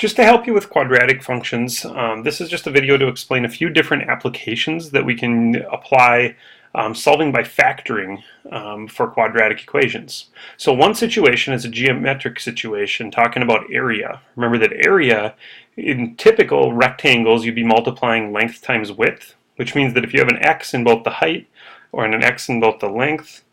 Just to help you with quadratic functions, this is just a video to explain a few different applications that we can apply solving by factoring for quadratic equations. So one situation is a geometric situation talking about area. Remember that area, in typical rectangles, you'd be multiplying length times width, which means that if you have an x in both the height or an x in both the length,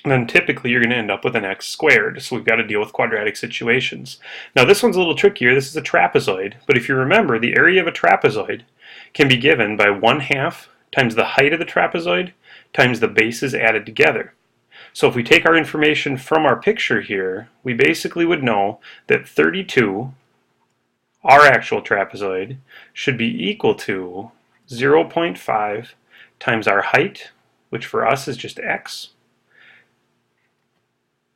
then typically you're going to end up with an x squared. So we've got to deal with quadratic situations. Now this one's a little trickier. This is a trapezoid, but if you remember, the area of a trapezoid can be given by 1/2 times the height of the trapezoid times the bases added together. So if we take our information from our picture here, we basically would know that 32, our actual trapezoid, should be equal to 0.5 times our height, which for us is just x,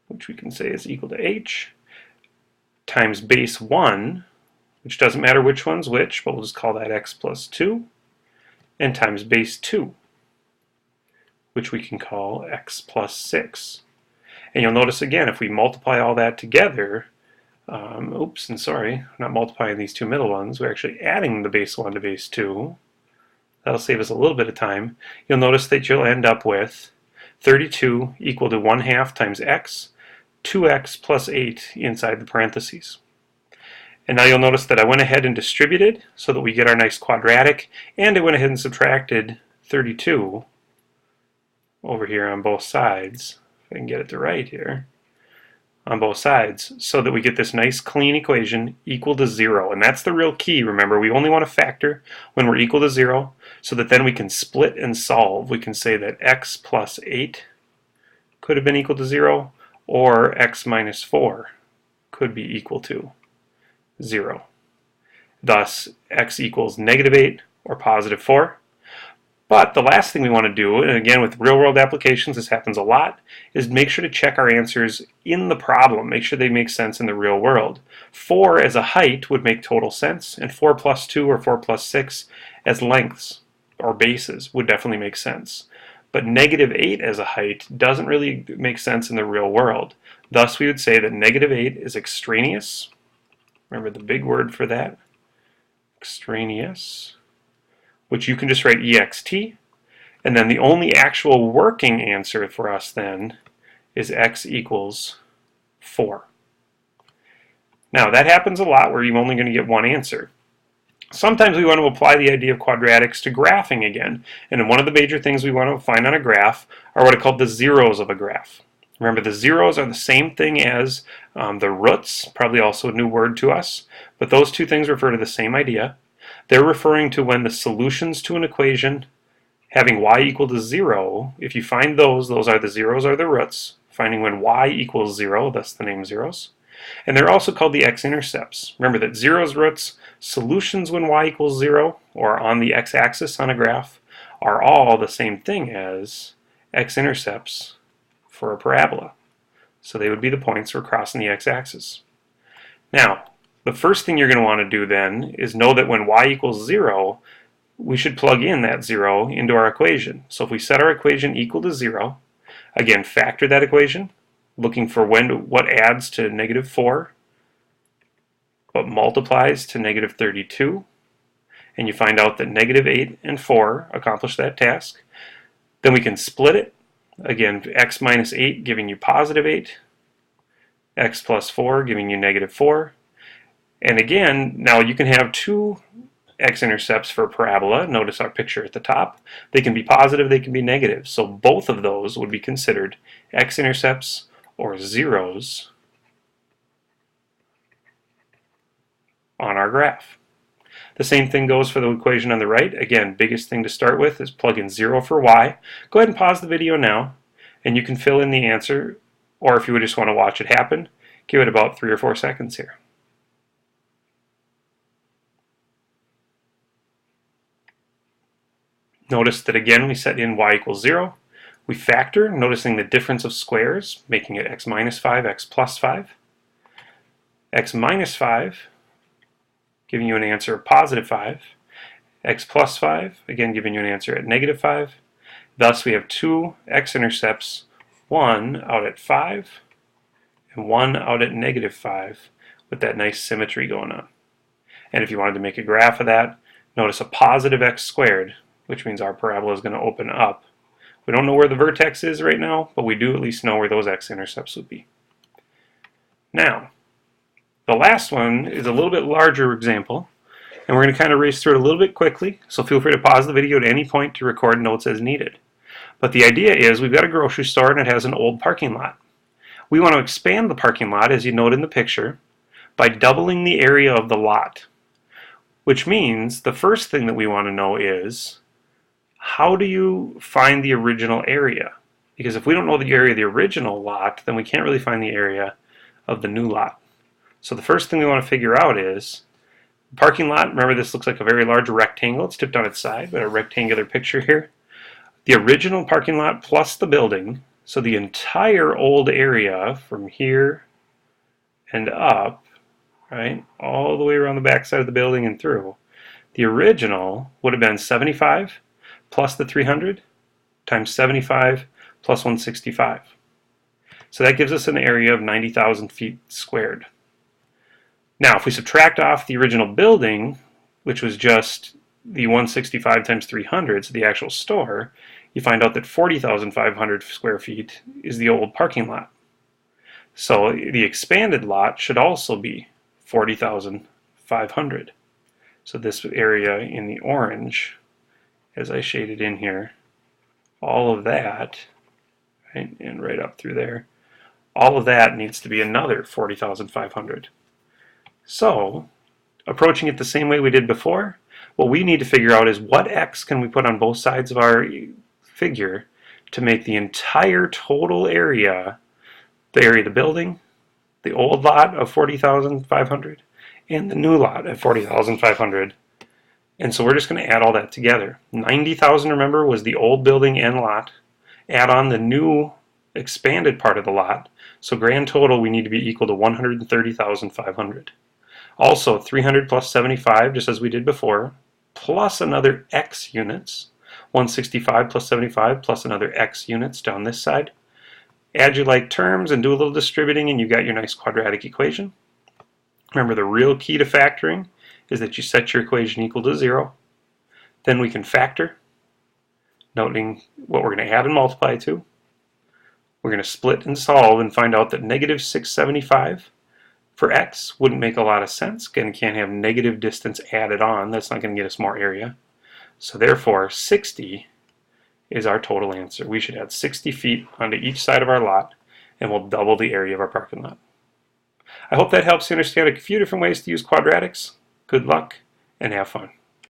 which we can say is equal to h, times base 1, which doesn't matter which one's which, but we'll just call that x plus 2, and times base 2, which we can call x plus 6. And you'll notice again, if we multiply all that together, I'm not multiplying these two middle ones, we're actually adding the base 1 to base 2. That'll save us a little bit of time. You'll notice that you'll end up with 32 equal to 1/2 times x, 2x plus 8 inside the parentheses. And now you'll notice that I went ahead and distributed so that we get our nice quadratic, and I went ahead and subtracted 32 over here on both sides, if I can get it to right here, on both sides, so that we get this nice clean equation equal to 0. And that's the real key. Remember, we only want to factor when we're equal to 0, so that then we can split and solve. We can say that x plus 8 could have been equal to 0, or x minus 4 could be equal to 0. Thus, x equals -8 or +4. But the last thing we want to do, and again with real-world applications this happens a lot, is make sure to check our answers in the problem. Make sure they make sense in the real world. 4 as a height would make total sense, and 4 plus 2 or 4 plus 6 as lengths or bases would definitely make sense. But -8 as a height doesn't really make sense in the real world. Thus we would say that -8 is extraneous. Remember the big word for that, extraneous, which you can just write ext, and then the only actual working answer for us then is x equals 4. Now that happens a lot where you're only going to get one answer. Sometimes we want to apply the idea of quadratics to graphing again, and one of the major things we want to find on a graph are what are called the zeros of a graph. Remember, the zeros are the same thing as the roots, probably also a new word to us, but those two things refer to the same idea. They're referring to when the solutions to an equation having y equal to 0, if you find those are the zeros or the roots, finding when y equals 0, thus the name zeros. And they're also called the x-intercepts. Remember that zeros, roots, solutions when y equals 0, or on the x-axis on a graph, are all the same thing as x-intercepts for a parabola. So they would be the points we're crossing the x-axis. Now, the first thing you're going to want to do then is know that when y equals 0, we should plug in that 0 into our equation. So if we set our equation equal to 0, again, factor that equation, looking for what adds to -4, but multiplies to -32, and you find out that -8 and 4 accomplish that task. Then we can split it. Again, x minus 8 giving you +8, x plus 4 giving you -4. And again, now you can have two x-intercepts for a parabola. Notice our picture at the top. They can be positive, they can be negative. So both of those would be considered x-intercepts or zeros on our graph. The same thing goes for the equation on the right. Again, biggest thing to start with is plug in 0 for y. Go ahead and pause the video now, and you can fill in the answer, or if you would just want to watch it happen, give it about 3 or 4 seconds here. Notice that again we set in y equals 0. We factor, noticing the difference of squares, making it x minus 5, x plus 5. X minus 5, giving you an answer of +5. X plus 5, again giving you an answer at -5. Thus we have two x-intercepts, one out at 5 and one out at -5, with that nice symmetry going on. And if you wanted to make a graph of that, notice a positive x squared, which means our parabola is going to open up. We don't know where the vertex is right now, but we do at least know where those x-intercepts would be. Now, the last one is a little bit larger example, and we're going to kind of race through it a little bit quickly, so feel free to pause the video at any point to record notes as needed. But the idea is we've got a grocery store and it has an old parking lot. We want to expand the parking lot, as you note in the picture, by doubling the area of the lot. Which means the first thing that we want to know is, how do you find the original area? Because if we don't know the area of the original lot, then we can't really find the area of the new lot. So the first thing we want to figure out is, parking lot, remember this looks like a very large rectangle, it's tipped on its side, but a rectangular picture here. The original parking lot plus the building, so the entire old area from here and up, right, all the way around the back side of the building and through, the original would have been 75 plus the 300 times 75 plus 165. So that gives us an area of 90,000 feet squared. Now, if we subtract off the original building, which was just the 165 times 300, so the actual store, you find out that 40,500 square feet is the old parking lot. So the expanded lot should also be 40,500. So this area in the orange, as I shaded in here, all of that, right, and right up through there, all of that needs to be another 40,500. So, approaching it the same way we did before, what we need to figure out is what x can we put on both sides of our figure to make the entire total area, the area of the building, the old lot of 40,500, and the new lot at 40,500. And so we're just going to add all that together. 90,000, remember, was the old building and lot. Add on the new expanded part of the lot. So grand total, we need to be equal to 130,500. Also, 300 plus 75, just as we did before, plus another x units. 165 plus 75 plus another x units down this side. Add your like terms and do a little distributing and you got your nice quadratic equation. Remember, the real key to factoring is that you set your equation equal to 0. Then we can factor, noting what we're going to add and multiply to. We're going to split and solve and find out that negative 675 for x wouldn't make a lot of sense. Again, can't have negative distance added on. That's not going to get us more area. So therefore, 60 is our total answer. We should add 60 feet onto each side of our lot, and we'll double the area of our parking lot. I hope that helps you understand a few different ways to use quadratics. Good luck, and have fun.